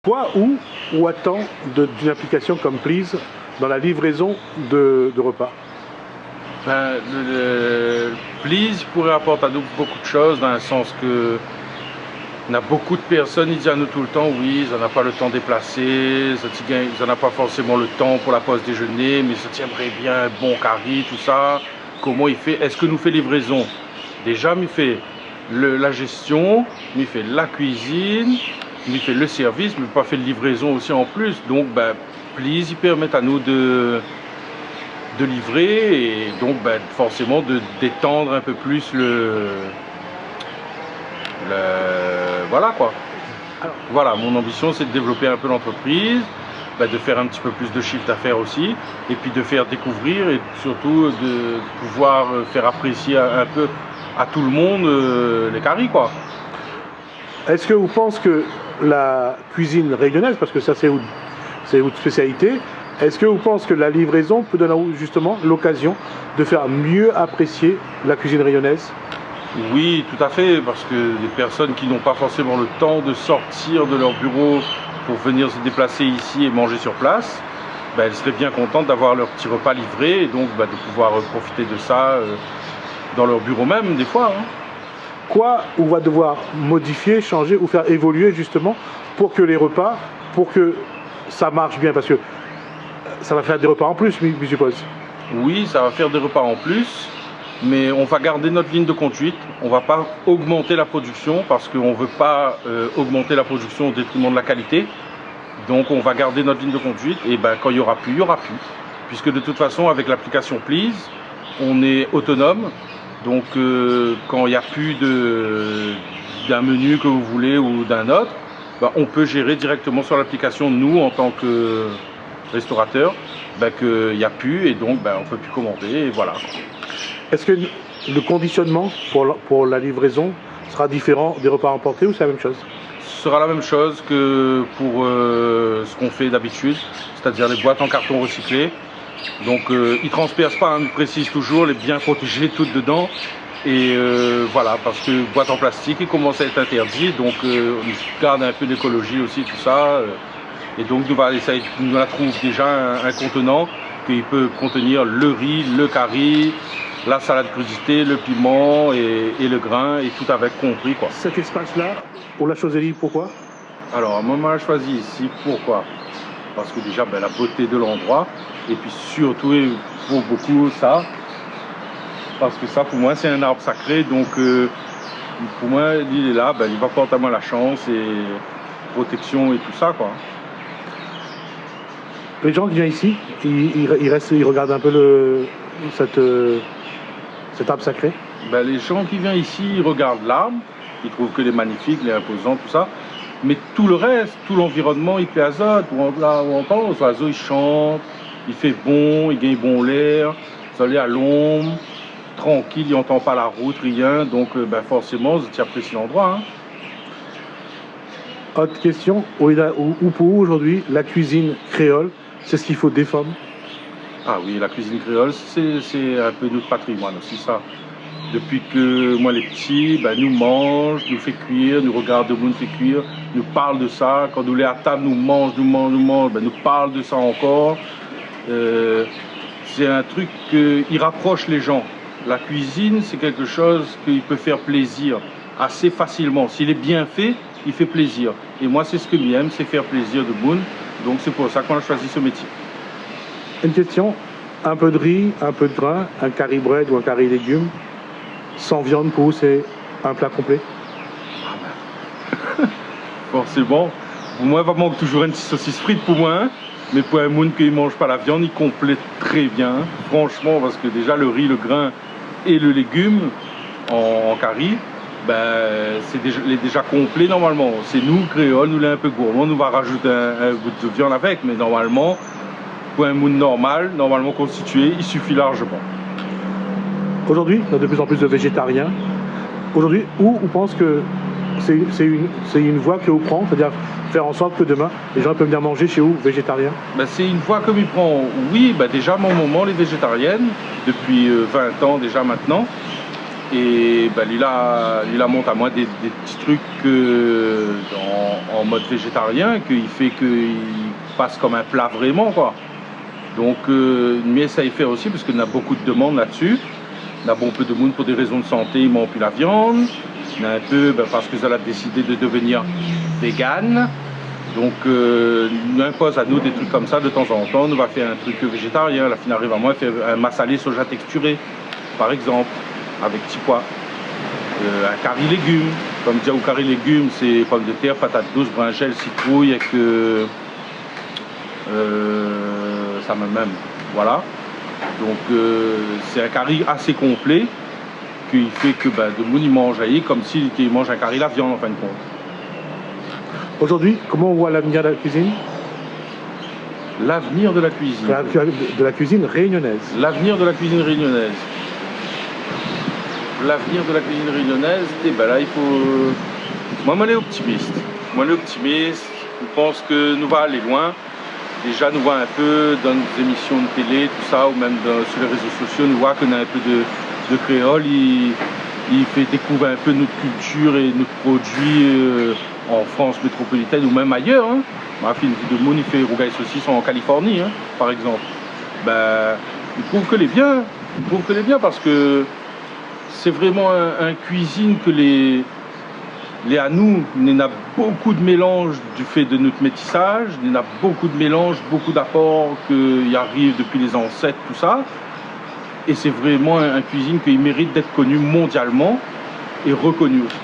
Quoi ou attend d'une application comme Please dans la livraison de repas? Please pourrait apporter à nous beaucoup de choses, dans le sens que on a beaucoup de personnes, ils disent à nous tout le temps, oui, ils n'en ont pas le temps de déplacer, ils n'en ont pas forcément le temps pour la pause déjeuner, mais ils aimeraient bien un bon curry, tout ça. Comment il fait? Est-ce que nous fait livraison? Déjà, il fait la gestion, il fait la cuisine, il fait le service, mais pas fait de livraison aussi en plus. Donc, Please, ils permettent à nous de livrer et donc forcément de d'étendre un peu plus voilà quoi. Alors, voilà, mon ambition c'est de développer un peu l'entreprise, de faire un petit peu plus de chiffre d'affaires aussi, et puis de faire découvrir et surtout de pouvoir faire apprécier un peu à tout le monde les caries quoi. Est-ce que vous pensez que la cuisine réunionnaise, parce que ça c'est votre spécialité, est-ce que vous pensez que la livraison peut donner justement l'occasion de faire mieux apprécier la cuisine réunionnaise? Oui, tout à fait, parce que des personnes qui n'ont pas forcément le temps de sortir de leur bureau pour venir se déplacer ici et manger sur place, elles seraient bien contentes d'avoir leur petit repas livré et donc de pouvoir profiter de ça dans leur bureau même, des fois. Quoi on va devoir modifier, changer ou faire évoluer justement pour que les repas, pour que ça marche bien? Parce que ça va faire des repas en plus, je suppose. Oui, ça va faire des repas en plus, mais on va garder notre ligne de conduite. On ne va pas augmenter la production parce qu'on ne veut pas augmenter la production au détriment de la qualité. Donc on va garder notre ligne de conduite et quand il n'y aura plus, il n'y aura plus. Puisque de toute façon, avec l'application Please, on est autonome. Donc quand il n'y a plus d'un menu que vous voulez ou d'un autre, on peut gérer directement sur l'application, nous, en tant que restaurateur, qu'il n'y a plus et donc on ne peut plus commander et voilà. Est-ce que le conditionnement pour la livraison sera différent des repas emportés ou c'est la même chose? Ce sera la même chose que pour ce qu'on fait d'habitude, c'est-à-dire les boîtes en carton recyclé. Donc ils ne transpercent pas, ils précisent toujours, les bien protégées toutes dedans. Et voilà, parce que boîte en plastique, il commence à être interdit, donc on garde un peu d'écologie aussi, tout ça. Et donc nous la trouve déjà un contenant qui peut contenir le riz, le curry, la salade crudité, le piment et le grain, et tout avec compris quoi. Cet espace-là, on l'a choisi pourquoi? Alors, moi, on l'a choisi ici, pourquoi? Parce que déjà, la beauté de l'endroit, et puis surtout, et pour beaucoup, ça. Parce que ça, pour moi, c'est un arbre sacré, donc pour moi, il est là, il va porter à moi la chance et protection et tout ça, quoi. Les gens qui viennent ici, ils restent, ils regardent un peu cet arbre sacré? Les gens qui viennent ici, ils regardent l'arbre, ils trouvent que est magnifique, il est imposant, tout ça. Mais tout le reste, tout l'environnement, il plaît à ça. Où on entend les oiseaux, ils chantent, il fait bon, il gagne bon l'air, ça allait à l'ombre, tranquille, il n'entend pas la route, rien. Donc forcément, tu apprécies l'endroit. Autre question, ou pour vous aujourd'hui, la cuisine créole, c'est ce qu'il faut défendre? Ah oui, la cuisine créole, c'est un peu notre patrimoine aussi, ça. Depuis que moi les petits, nous mange, nous fait cuire, nous regarde le monde fait cuire, nous parle de ça. Quand nous les à table, nous mange, nous parle de ça encore. C'est un truc qui rapproche les gens. La cuisine, c'est quelque chose qui peut faire plaisir assez facilement. S'il est bien fait, il fait plaisir. Et moi, c'est ce que j'aime, c'est faire plaisir de Boone. Donc c'est pour ça qu'on a choisi ce métier. Une question, un peu de riz, un peu de grain, un curry bread ou un curry légumes, sans viande, pour vous, c'est un plat complet? Forcément. Pour moi, il manque toujours une saucisse frite pour moi. Mais pour un monde qui ne mange pas la viande, il complète très bien. Franchement, parce que déjà le riz, le grain et le légume en curry, c'est déjà complet normalement. C'est nous, créoles, nous l'est un peu gourmand, nous va rajouter un bout de viande avec, mais normalement, pour un monde normal, normalement constitué, il suffit largement. Aujourd'hui, il y a de plus en plus de végétariens. Aujourd'hui, où on pense que c'est une voie que vous prenez, c'est-à-dire faire en sorte que demain, les gens peuvent venir manger chez vous végétarien? C'est une voie que m'y prend. Oui, déjà à mon moment, les végétariennes, depuis 20 ans déjà maintenant. Et ben, lui là monte à moi des petits trucs en mode végétarien qu'il fait qu'il passe comme un plat vraiment, quoi. Donc mais ça y fait aussi parce qu'il y a beaucoup de demandes là-dessus. Il y a bon peu de monde pour des raisons de santé, ils mangent plus la viande. Il y en a un peu parce que ça a décidé de devenir vegan. Donc nous impose à nous des trucs comme ça de temps en temps. On va faire un truc végétarien. La fin arrive à moi faire un massalé soja texturé, par exemple, avec petits pois. Un curry légumes. Comme déjà au curry légumes, c'est pommes de terre, patates douces, brinjelles, citrouille avec ça même. Voilà. Donc c'est un curry assez complet qu'il fait que ben, de monde il mange comme s'il mange un curry la viande en fin de compte. Aujourd'hui, comment on voit l'avenir de la cuisine? L'avenir de la cuisine. De la cuisine réunionnaise. L'avenir de la cuisine réunionnaise. L'avenir de la cuisine réunionnaise, et ben là il faut. Moi, je suis optimiste. Je pense que nous va aller loin. Déjà, nous voit un peu dans des émissions de télé, tout ça, ou même sur les réseaux sociaux, nous voit qu'on a un peu de créole. Il fait découvrir un peu notre culture et notre produit en France métropolitaine ou même ailleurs. Hein. Ma fille de monde, il fait rougail saucisse en Californie, hein, par exemple. Ben, il trouve que les bien. Parce que c'est vraiment un cuisine que les à nous, il y a beaucoup de mélanges du fait de notre métissage, il y a beaucoup de mélanges, beaucoup d'apports qui arrivent depuis les ancêtres, tout ça. Et c'est vraiment un cuisine qui mérite d'être connu mondialement et reconnu aussi.